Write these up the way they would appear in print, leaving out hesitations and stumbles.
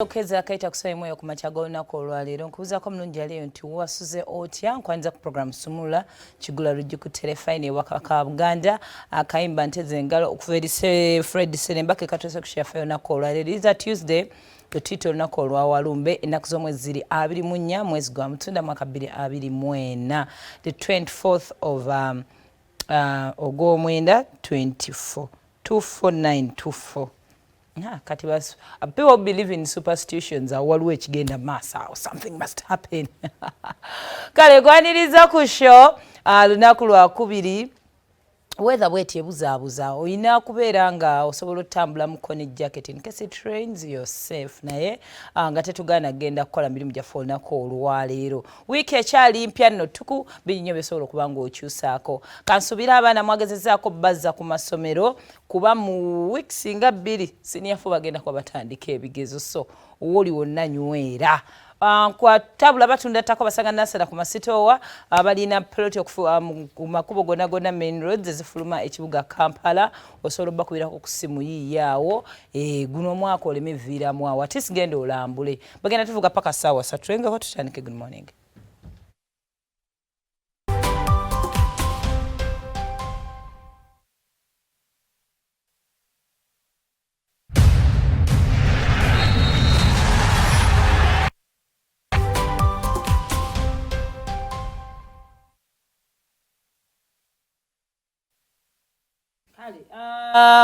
Okeza akaita kusaba moyo ku machago olunaku olwaleero nkubuzaako mulungi yaleero nti wasuze otya nkwaniriza ku program Sumula Kigula Lujju ku telefine ewaka ka Buganda akayimba nteze engalo okuva eri Fred Serembake katwese kushafa olunaku olwaleero is a Tuesday Totito olunaku olwawalumbe ennaku z'omwezi ziri 24 mwezi gwa Mutunda mwaka 2024 the 24th of ogw'omwenda 24924 kati basu people believe in superstitions waliwo ekigenda maaso or something must happen kale kwaniriza ku show lunaku lwakubiri weather bweti ebuzaabuza oyina kubeera nga osobola otambula muko ne jacket in case it rains you're safe naye nga tetugaana genda kukola mirimu gyaffe olunaku olwaleero wiiki ekyali mpya nno tuku binyinyo byosobola okuba nga okyusaako kansuubira abaana mwagezezaako bazza ku masomero kuba mu weeks nga 2 siniyafu bagenda kuba batandika ebigezo so woli wonna nywera kwa tabula batunda tako basanga nasala ku masitowa abalina plot ku makubo gonna main roads ezifuluma ekibuga Kampala osobola bakubira ku simu yiyaawo guno mwaka olemevira mwawo atis genda olambule bagenda tuvuga paka sawa satwenga ko tutandike. Good morning.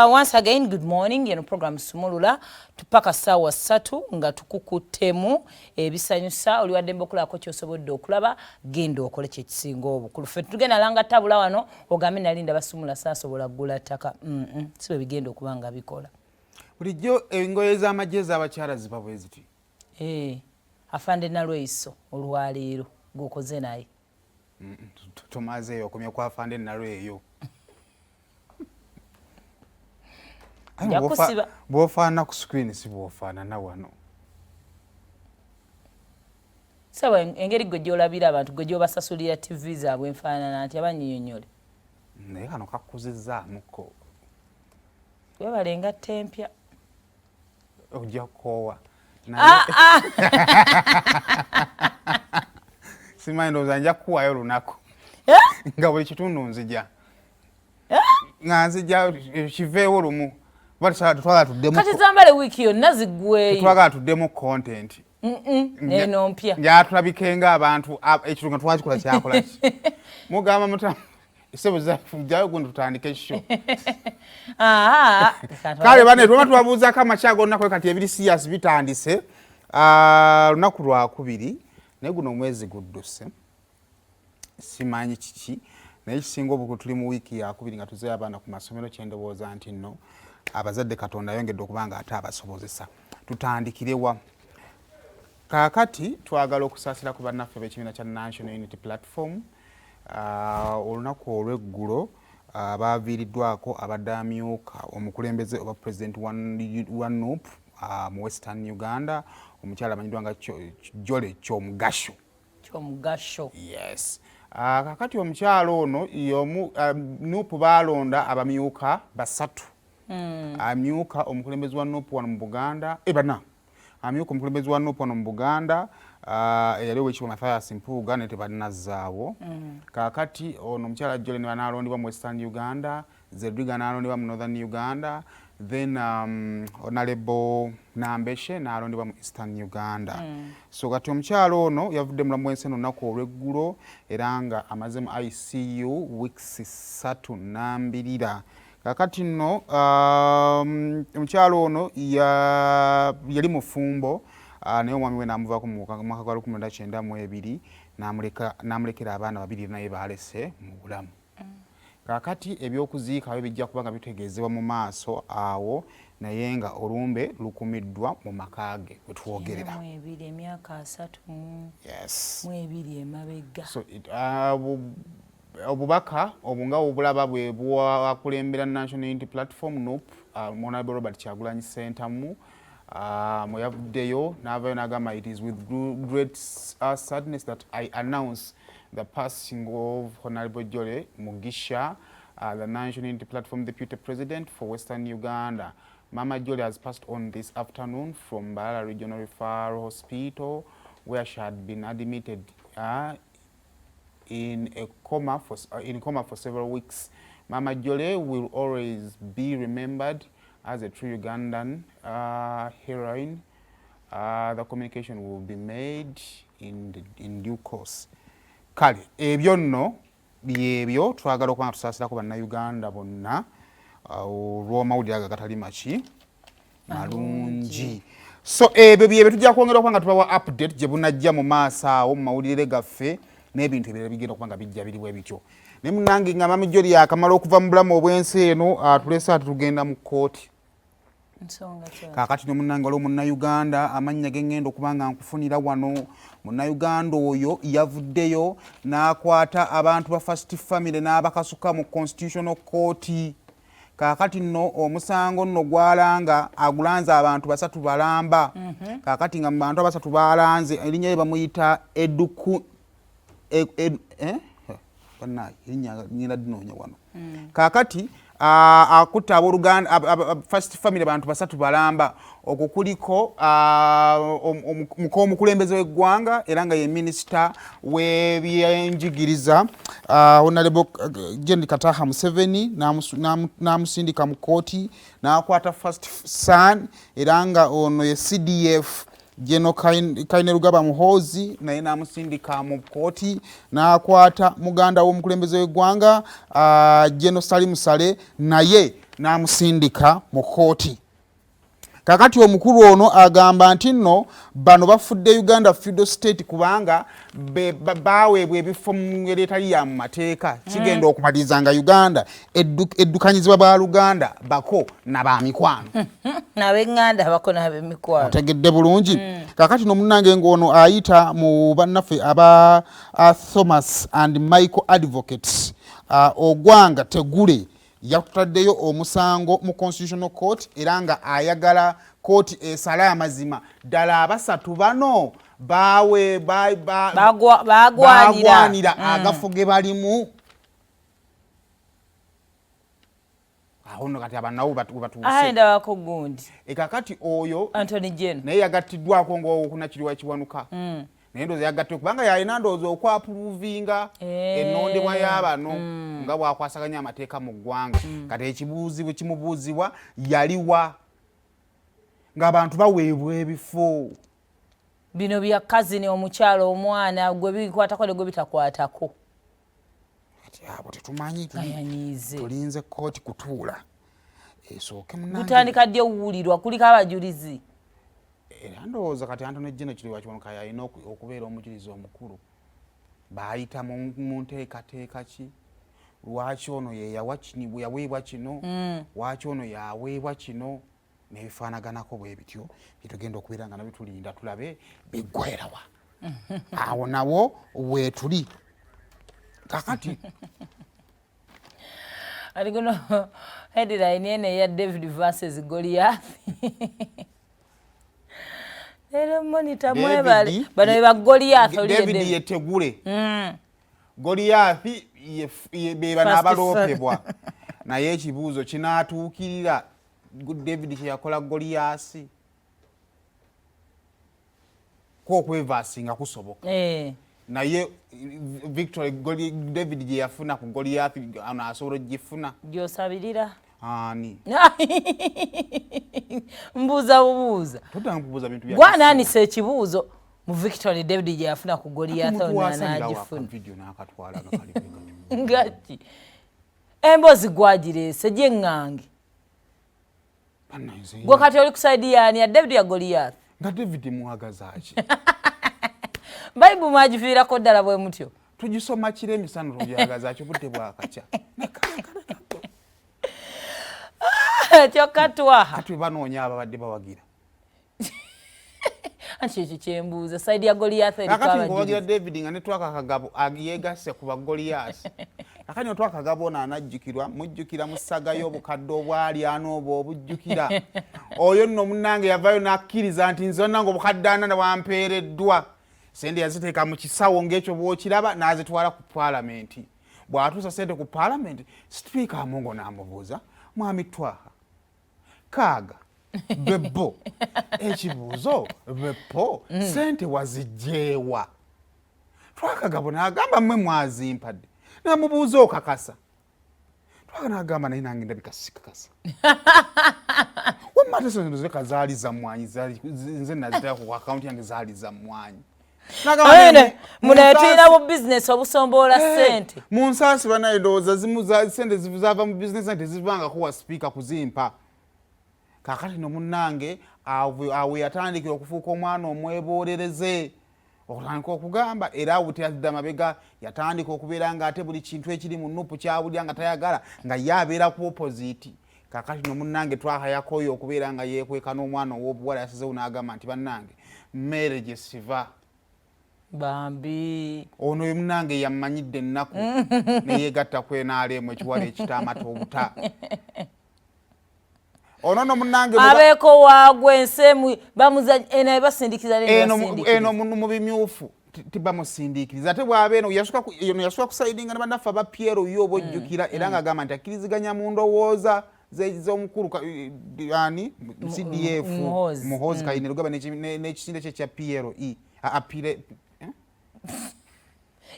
Once again, good morning. You know, program Sumulula tupaka sawa 3 nga tukukutemu ebisanyusa oli wadde mbokulako kyosobodde okulaba genda okole kye kisinga obukulu ffe tugenda langa tabula wano ogambe nalinda basumula saasobola ggula ttaka sibe bigenda okuba nga bikola bulijjo engoye z'amagye abakyala ziba bwe ziti afande nalweiso olwaleero gwokoze naye tumazeeyo okomya kwa afande nalweyo bwofaana ku screen si bwofaanana wano sawa engeri gwe gyolabira abantu gwe gyobasasulira TV zaabwe enfaanana nti abanyinyonyole naye kano kakuzizaamuko webalenga tempya ojja kukoowa simanyi ndowooza nja kukuwaayo olunaku nga buli kitundu nzija nga nzija kiveewo lumu kati zambale wiiki yonna ziggweyo twagala tuddemu content eno mpya njatulabikenga abantu ekiro nga twakikola kyakola ki mugamba muta esebo zafujayo gundi tutandike show kale bane tuba tubabuuzako amakya gonna kati ebiri serious bitandise lunaku lwakubiri naye guno omwezi gudduse simanyi kiki naye kisinga obukulu tuli mu wiiki yakubiri nga tuzeeyo abaana ku masomero kyendowooza nti nno abazadde Katonda ayongedde okuba nga ate abasobozesa tutandikirewa kaakati twagala okusaasira ku bannaffe b'ekibiina kya National Unity Platform olunaku olw'eggulo baaviiriddwako abadde amyuka omukulembeze oba President wa NUP mu Western Uganda omukyala amanyiddwa nga Jole Kyomugasho. Yes. Kakati omukyalo ono NUP baalonda abamyuka basatu amyuka omukulembezi wa NUP wano mu Buganda amyuka omukulembezi wa NUP wano mu Buganda eyali ow'ekitiibwa Mathias Mpuuga naye tebalinazzaawo kakati ono omukyala Jole ne banaalondebwa mu Western Uganda, Zedriga n'alondebwa mu Northern Uganda, then Honorable Nambeshe n'alondebwa mu Eastern Uganda. So kati omukyalo ono yavudde mulamu w'ensi eno olunaku olw'eggulo era nga amaze mu ICU weeks 3 kakati nno omukyalo ono yali mufumbo naye omwami we n'amuvaako mu mwaka gwa 1992 n'amulekera abaana 2 naye baalese mu bulamu. Kakati ebyokuziika bijja kuba nga bitegeezebwa mu maaso awo naye nga olumbe lukumiddwa mu maka ge we twogerera. Emyaka 3 Yes. mu 2 emabega. So obubaka obunga obulaba bwe bwakulembera National Unity Platform NUP Honorable Robert Kyagulanyi Ssentamu mweyavuddeyo n'avaayo n'agamba it is with great sadness that I announce the passing of Honorable Jole Mugisha, the National Unity Platform Deputy President for Western Uganda. Mama Jolie has passed on this afternoon from Mbarara Regional Referral Hospital, where she had been admitted in coma for several weeks. Mama Jolie will always be remembered as a true Ugandan heroine. The communication will be made in due course. Kale ebyo nno byebyo twagala okuba tusaasirako bannayuganda bonna olw'amawulire ago agatali maki malungi. So ebyo byebyo tujja kwongera okuba nga tubawa update gye bunajja mu maaso awo mu mawulire gaffe n'ebintu ebirala bigenda okuba nga bijja biriwo ebityo. Ne munnange nga Mama Jolie akamala okuva mu bulamu obw'ensi eno tulese ati tugenda mu kkooti. Kaakati no munnange waliwo munnayuganda amannya ge ngenda okuba nga nkufunira wano. Munnayuganda oyo yavuddeyo n'akwata abantu ba First Famire n'abakasuka mu Constitutional Court. Kaakati nno omusango nno gwalanga agulanze abantu basatu balamba. Kaakati nga mu bantu abasatu balanze erinnya lye bamuyita erinnya dinoonya wano. Kaakati akutta abooluganda First Famire abantu basatu balamba okwo kuliko omukulembeze w'eggwanga era nga ye minisita w'ebyenjigiriza Honorable Jenerali Kataha Museveni n'amusindika mu kkooti n'akwata First Son era nga ono ye CDF Jeno Kainerugaba Muhoozi naye n'amusindika mu kkooti n'akwata muganda w'omukulembeze w'eggwanga Jeno Salimu Sale naye n'amusindika mu kkooti. Kakati omukulu ono agamba nti nno bano bafudde Uganda Feudal State kubanga baweebwa ebifo mu ngeri etali ya mu mateeka kigenda okumaliriza nga Uganda eddukanyizibwa ba Luganda bako na ba mikwano n'ab'eŋŋanda bako n'ab'emikwano. Otegedde bulungi. Kakati no munnange ng'ono ayita mu bannaffe aba Thomas and Michael Advocates Ogwanga Tegule yakutaddeyo omusango mu Constitutional Court era nga ayagala kooti esala amazima ddala abasatu bano bagwanira agafo ge balimu. Aho nno kati abanawo batuuse ndabako gundi ekakati oyo Anthony Jeno naye yagattiddwako ng'okunakiriwa ekiwanuka. Naye ndowooza yagattwe kubanga yalina ndowooza okwapuruvinga ennondebwa y'abano nga bw'akwasaganya amateeka mu ggwanga. Kati ekibuuzibwa kimubuuzibwa yaliwa ng'abantu baweebwa ebifo bino bya kazini omukyalo omwana gwe bikwatako ne gwe bitakwatako. Kati abo tetumanyi tulinze kkooti kutuula esooke munnange gutandika ddi owulirwa kuliko abajulizi. Era ndowooza kati Anthony Jeno kiri wakiwanuka yalina okubeera omujulizi omukulu. Baayita mu nteekateeka ki lwaki ono yaweebwa kino lwaki ono yaweebwa kino n'ebifaanaganako bwe bityo byetugenda okubeera nga nabitulinda tulabe biggwerawa. Awo nawo weetuli kakati ali guno headline eno eya David versus Goliath. Lero monitor mwebale bano eba Goliath oli David yetegule. Goliath beba n'abaloopebwa naye ekibuuzo kinaatuukirira David kye yakola Goliath kwokwevasinga kusoboka. Naye Victory David gye yafuna ku Goliath asobola ogifuna gyosabirira ani mbuuza bubuuza totambuuza bintu bya gwananisa ekibuuzo mu Victory David gye yafuna ku Goliath n'agifuna video n'akatwala ngaki embozi gwagireese gy'eŋŋange gwe kati oli ku saidi yaani ya David ya Goliath nga David mwagaza ki Bible mwagifiirako ddala bwe mutyo tugisoma kire emisano tugyagaza ki budde bwakakya kyokka twaha kati banoonya ababadde bawagira anti ekyo kyembuuza saidi ya Goliath kakati ngowagira David nga ne twaka kagabo yeegasse ku ba Goliath kakati ne twaka kagabo ono anajjukirwa mujjukira mu ssaga y'obukadde obwali anooba obujjukira oyo nno munnange yavayo n'akkiriza nti nze onnange obukadde ana bwampeereddwa sente yaziteeka mu kisawo ng'ekyo bw'okiraba n'azitwala ku paalamenti. Bw'atuusa sente ku paalamenti sipiika Amongo n'amubuuza mwami Twaha kaaga bebo ekibuuzo bepo sente wazijjeewa twakagabo n'agamba mmwe mwazimpadde namubuuza okakasa twaka n'agamba naye nange ndabika sikakasa wamma tesozeka zaali za mmwanyi nze nazitera ku akaunti yange zaali za mmwanyi munaye tulina bu bizinesi obusomboola ssente mu nsaasi banaye ndowooza zimu sente zava mu bizinesi nti tezivangako wa sipiika kuzimpa kakati no munnange awe yatandikira okufuuka omwana omwebolereze okutandika okugamba era awuteyazidde amabega yatandika okubeera nga ate buli kintu ekiri mu nupu kyawulira nga tayagala nga ye abeera ku opposite kakati no munnange twakayakoyo okubeera nga yeekweka n'omwana ow'obuwala yasizewo n'agamba nti bannange mmere gye siva bambi ono ye munnange yammanyidde ennaku neyeegatta kwenaaleemu ekiwala ekitaamata obuta ono no munnange abeeko waagwe ensemu bamuzanyo basindikiza eno mu bimyufu tibamusindiikiriza ate bw'aba eno yasooka kusaidinga ne bannaffe aba Piero yo oba ojjukira era ng'agamba nti akkiriziganya mu ndowooza z'omukulu ani CDF Muhoozi Kayini Lugaba n'ekisinde kye kya Piero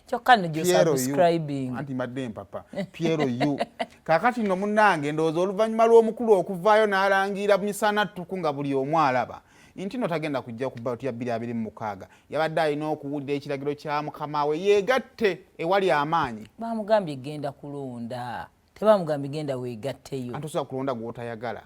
kyokka nojja subscribing anti madde mpapa Piero yu kakati no munnange ndowooza oluvannyuma lw'omukulu okuvaayo n'alangira misana ttuku nga buli omu alaba nti no tagenda kujja ku bbalo ya 2026 yabadde alina okuwulira ekiragiro kya mukama we yeegatte ewali amaanyi bamugambye genda kulonda tebamugambye genda weegatteyo anti osobola kulonda gw'otayagala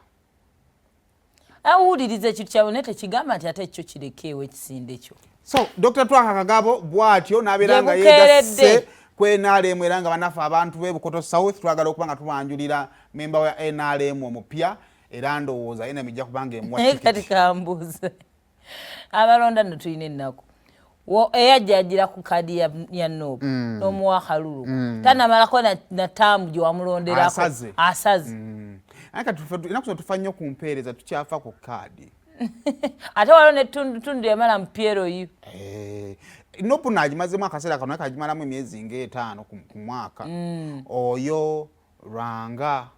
awuliriza ekintu kyabwe naye tekigamba nti ate ekyo kirekeewo ekisinde kyo so Dr. Twaka Kagabo bw'atyo n'abeera nga yeegasse ku NRM era nga bannaffe abantu b'e Bukoto South twagala okuba nga tubanjulira memba wa NRM omupya era ndowooza yena mijja kubanga emuwa kati kambuuze abalonda nno tulina ennaku eyajjagira ku kadi ya NOB n'omuwa akalulu tanamalako na taamu gye wamulonderako asaze enaku zino tufa nnyo ku mpeereza tukyafa ku kaadi ate waliwo netundu yamala mu Piero yu nopu naagimazemu akaseera kano kagimalamu emyezi nga 5 ku mwaka oyo Lwanga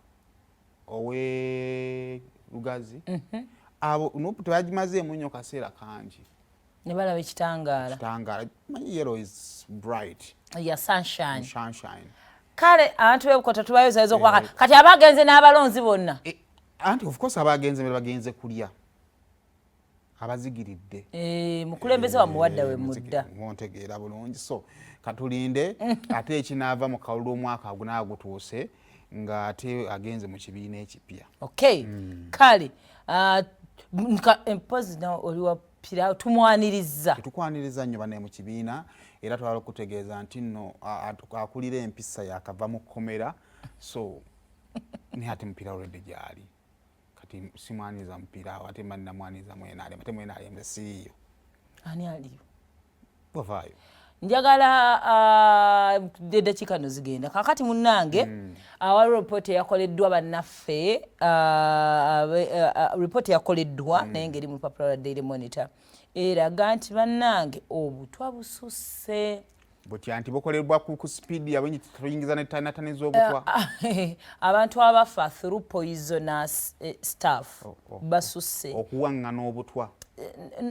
owe Lugazi abo nopu tebagimazeemu nnyo kaseera kangi ne balaba ekitangaala yellow is bright ya sunshine kale abantu b'Ebukoto tubayozayeza okwaka kati abagenze n'abalonzi bonna anti of course abagenze bagenze kulya abazigiridde mukulembeze wa muwadda we mudda montegeera bulungi so katulinde ate ekinaava mu kalulu omwaka agunaagutuuse nga ate agenze mu kibiina ekipya okay kale mpozi na oliwa pira tumwaniriza tukwaniriza nnyo bane mu kibiina era twala okutegeeza nti nno akulira empisa yakava mu kkomera so ni ate mpira olwedde gyali kati simwaniza mpira ate manina mwaniza mwenale ate mwenale mbesiyo ani aliyo bavaayo njagala eddakiika no zigenda kakati munnange waliwo ripooti eyakoleddwa bannaffe ripooti yakoleddwa naye ngeri mu lupapula lwa Daily Monitor eraga nti bannange obutwa bususse butya nti bukolerwa ku speed yabenyi tuyingiza netanatane z'obutwa abantu abafa through poisonous stuff basusse okuwangana obutwa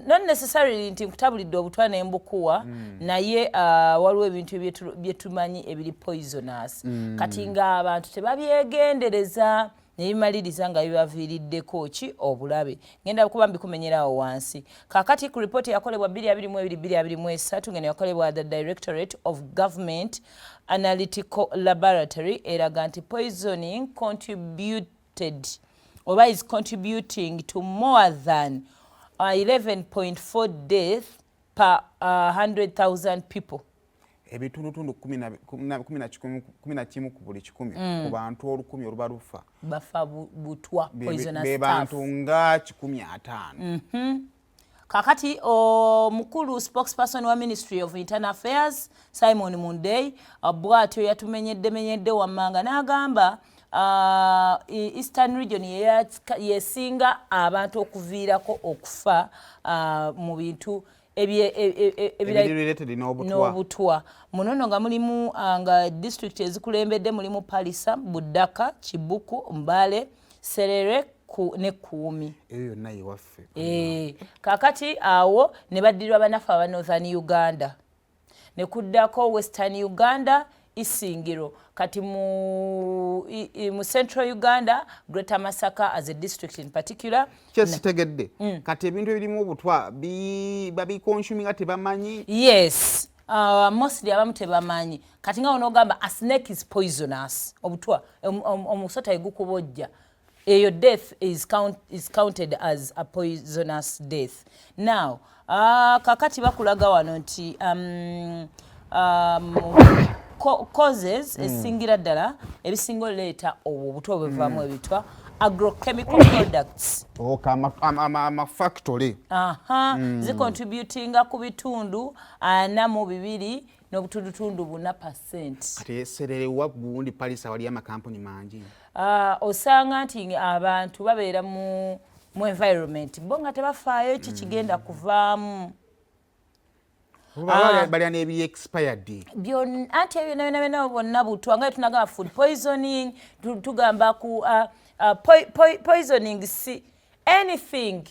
not necessarily nti nkutabulidde obutwa n'embukuwa naye waliwo ebintu byetumanyi ebiri poisonous kati nga abantu tebabyegendereza nebimaliriza nga bibaviiriddeko ki obulabe ngenda kuba mbikumenyerawo wansi kakati ku ripooti yakolebwa 2022-2023 ngeno yakolebwa the Directorate of Government Analytical Laboratory eraga nti poisoning contributed oba is contributing to more than 11.4 deaths per 100,000 people. Ebitundutundu 11 ku buli 100 ku bantu 1000 oluba lufa bafa butwa poisonous stuff bantu nga 1500. Kakati omukulu spokesperson wa Ministry of Internal Affairs Simon Mundei bwatyo yatumenyedde wammanga n'agamba Eastern region yesinga abantu okuviirako okufa mu bintu n'obutwa munono nga mulimu nga district ezikulembedde mulimu Palisa, Budaka, Kibuku, Mbale, Serere, ne kuumi eyo nayo waffe kakati awo ne baddirwa banafu aba Northern Uganda ne kuddako Western Uganda Isingiro kati mu Central Uganda Greater Masaka as a district in particular kyesitegedde kati ebintu ebirimu obutwa babiconsuminga tebamanyi yes mostly abamu tebamanyi kati nga onogamba a snake is poisonous obutwa omusota egukubojja eyo death is counted as a poisonous death. Now kakati bakulaga wano nti causes esingira ddala ebisinga oleeta obutwa bwevaamu ebitwa agrochemical products factory zicontributinga ku bitundu 42 n'obutundutundu 4%. kati esererewa Burundi Paris awali amakampuni mangi osanga nti abantu babeera mu environment bo nga tebafaayo ki kigenda kuvaamu balya n'ebi expired anti ebyo nabyo bonna butwa nga tunagamba food poisoning tugamba ku poisoning si anything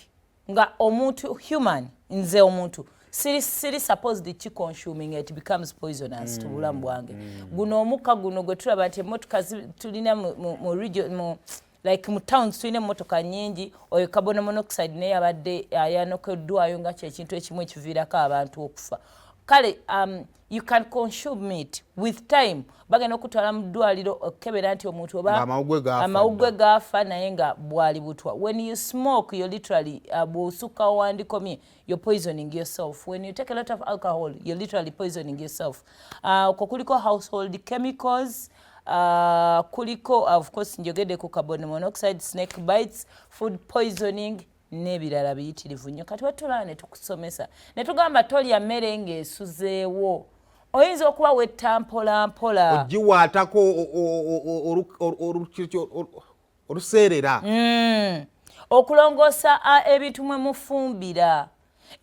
nga omuntu human nze omuntu siri supposed to consuming it becomes poisonous to bulamu bwange guno omukka guno gwe tulaba nti emotoka tulina mu region like mu towns tulina emotoka nyingi oyo carbon monoxide naye abadde yanokeddwayo nga kyekintu ekimu ekiviirako abantu okufa kale you can consume it with time bagenda okutwala mu ddwaliro okukebera nti omuntu oba amawugwe gaafa naye nga bwali butwa. When you smoke you're literally bw'osukka wandikomye you're poisoning yourself. When you take a lot of alcohol you're literally poisoning yourself. Okwo kuliko household chemicals kuliko of course njogedde ku carbon monoxide, snake bites, food poisoning n'ebirala biyitirivu nnyo. Kati watulaba ne tukusomesa ne tugamba tolya mmere ng'esuzeewo oyinza okuba wetta mpolampola ogiwaatako oluseerera okulongoosa ebintu mwe mufumbira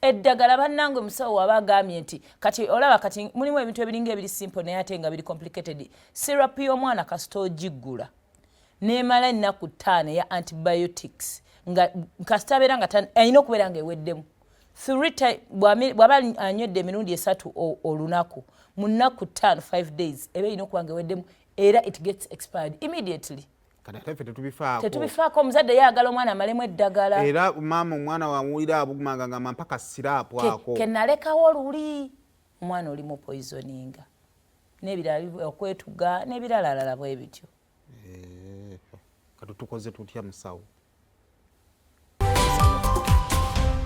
eddagala bannange omusawo waba agambye nti kati olaba kati mulimu ebintu ebiringa ebiri simple naye ate nga biri complicated. Syrup y'omwana kasita ogiggula n'emala ennaku 5 ya antibiotics nga kasita abeera nga alina okubeera nga eweddemu bw'aba anywedde emirundi 3 olunaku mu nnaku 5 days eba erina okuba nga eweddemu era it gets expired immediately. Tetubifaako omuzadde yayagala omwana amalemu eddagala era maama omwana wamuwulira abugumanga nga mpaka siraapu ako kenalekawo luli omwana olimu poisoninga n'ebirala okwetuga n'ebiralalala bwe bityo. Kati tukoze tutya musawo?